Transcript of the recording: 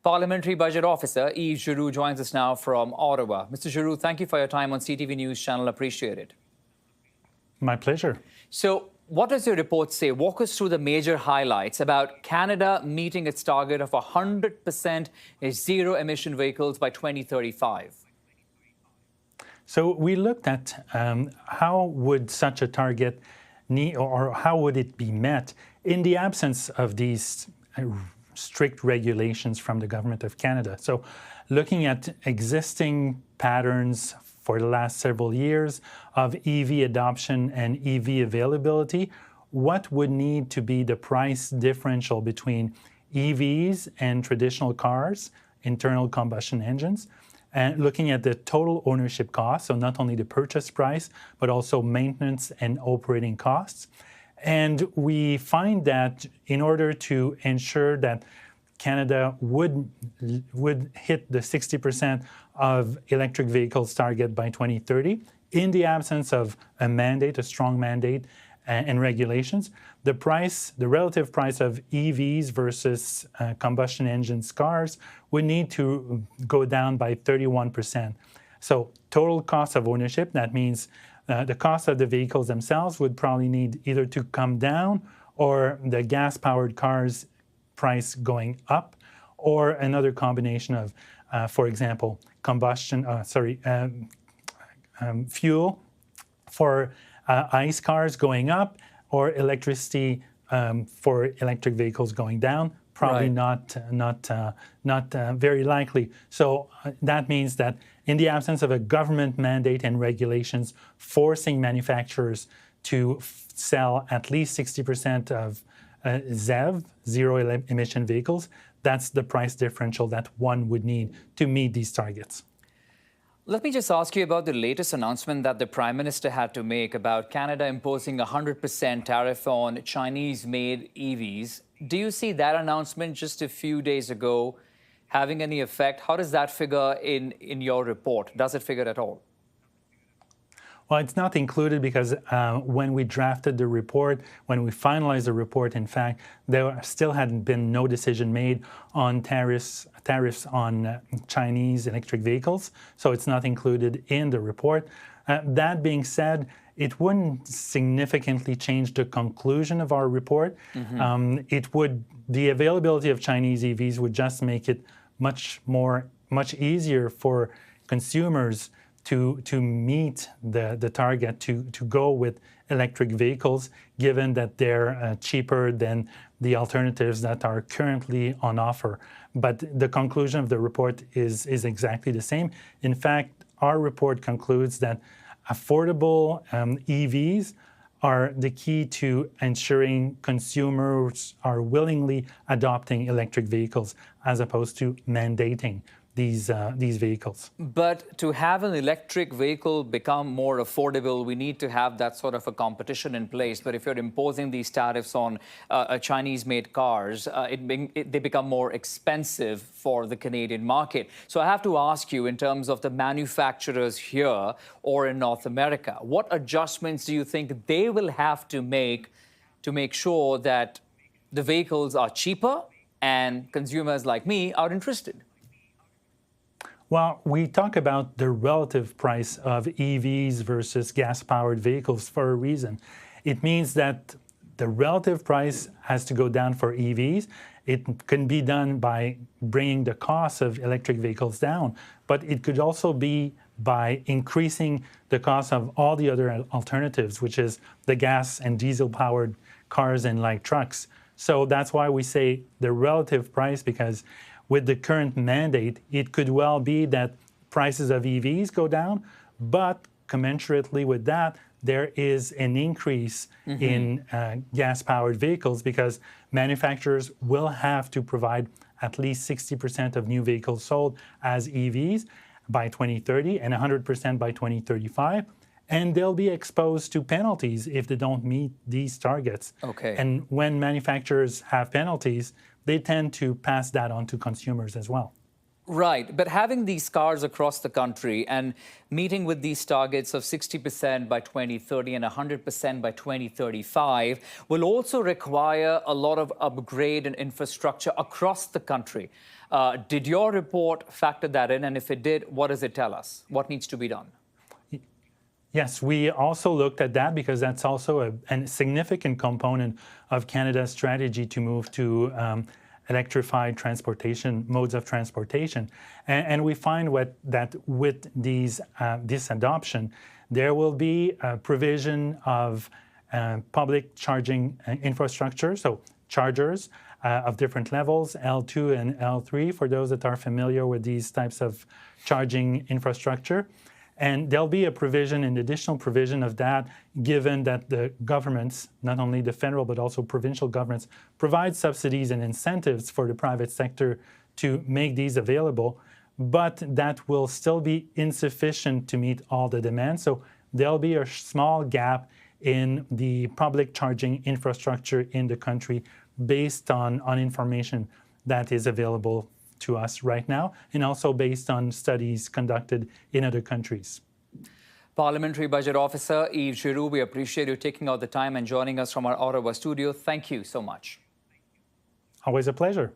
Parliamentary Budget Officer Yves Giroux joins us now from Ottawa. Mr. Giroux, thank you for your time on CTV News Channel. Appreciate it. My pleasure. So, what does your report say? Walk us through the major highlights about Canada meeting its target of 100% zero-emission vehicles by 2035. So we looked at how would such a target need, or how would it be met in the absence of these strict regulations from the Government of Canada. So looking at existing patterns for the last several years of EV adoption and EV availability, what would need to be the price differential between EVs and traditional cars, internal combustion engines, and looking at the total ownership cost, so not only the purchase price, but also maintenance and operating costs. And we find that in order to ensure that Canada would hit the 60% of electric vehicles target by 2030, in the absence of a mandate, a strong mandate, and regulations, the relative price of EVs versus combustion engines cars would need to go down by 31%. So total cost of ownership, that means the cost of the vehicles themselves would probably need either to come down or the gas-powered cars price going up, or another combination of, for example, fuel for ICE cars going up, or electricity for electric vehicles going down. Probably right. not very likely. So that means that in the absence of a government mandate and regulations forcing manufacturers to sell at least 60% of ZEV, zero-emission vehicles, that's the price differential that one would need to meet these targets. Let me just ask you about the latest announcement that the Prime Minister had to make about Canada imposing a 100% tariff on Chinese-made EVs. Do you see that announcement just a few days ago having any effect? How does that figure in your report? Does it figure at all? Well, it's not included because when we drafted the report, when we finalized the report, in fact, there still hadn't been no decision made on tariffs on Chinese electric vehicles, so it's not included in the report. That being said, it wouldn't significantly change the conclusion of our report. Mm-hmm. The availability of Chinese EVs would just make it much easier for consumers to meet the target, to go with electric vehicles, given that they're cheaper than the alternatives that are currently on offer. But the conclusion of the report is exactly the same. In fact, our report concludes that affordable EVs are the key to ensuring consumers are willingly adopting electric vehicles as opposed to mandating these vehicles. But to have an electric vehicle become more affordable, we need to have that sort of a competition in place. But if you're imposing these tariffs on Chinese-made cars, they become more expensive for the Canadian market. So I have to ask you, in terms of the manufacturers here or in North America, what adjustments do you think they will have to make sure that the vehicles are cheaper and consumers like me are interested? Well, we talk about the relative price of EVs versus gas-powered vehicles for a reason. It means that the relative price has to go down for EVs. It can be done by bringing the cost of electric vehicles down, but it could also be by increasing the cost of all the other alternatives, which is the gas and diesel-powered cars and light trucks. So that's why we say the relative price, because with the current mandate, it could well be that prices of EVs go down, but commensurately with that, there is an increase in gas-powered vehicles, because manufacturers will have to provide at least 60% of new vehicles sold as EVs by 2030 and 100% by 2035. And they'll be exposed to penalties if they don't meet these targets. Okay. And when manufacturers have penalties, they tend to pass that on to consumers as well. Right, but having these cars across the country and meeting with these targets of 60% by 2030 and 100% by 2035 will also require a lot of upgrade and infrastructure across the country. Did your report factor that in? And if it did, what does it tell us? What needs to be done? Yes, we also looked at that because that's also a significant component of Canada's strategy to move to electrified transportation, modes of transportation. And we find that with this adoption, there will be a provision of public charging infrastructure, so chargers of different levels, L2 and L3, for those that are familiar with these types of charging infrastructure. And there'll be a provision, an additional provision of that, given that the governments, not only the federal but also provincial governments, provide subsidies and incentives for the private sector to make these available, but that will still be insufficient to meet all the demand. So there'll be a small gap in the public charging infrastructure in the country based on information that is available to us right now, and also based on studies conducted in other countries. Parliamentary Budget Officer Yves Giroux, we appreciate you taking out the time and joining us from our Ottawa studio. Thank you so much. Always a pleasure.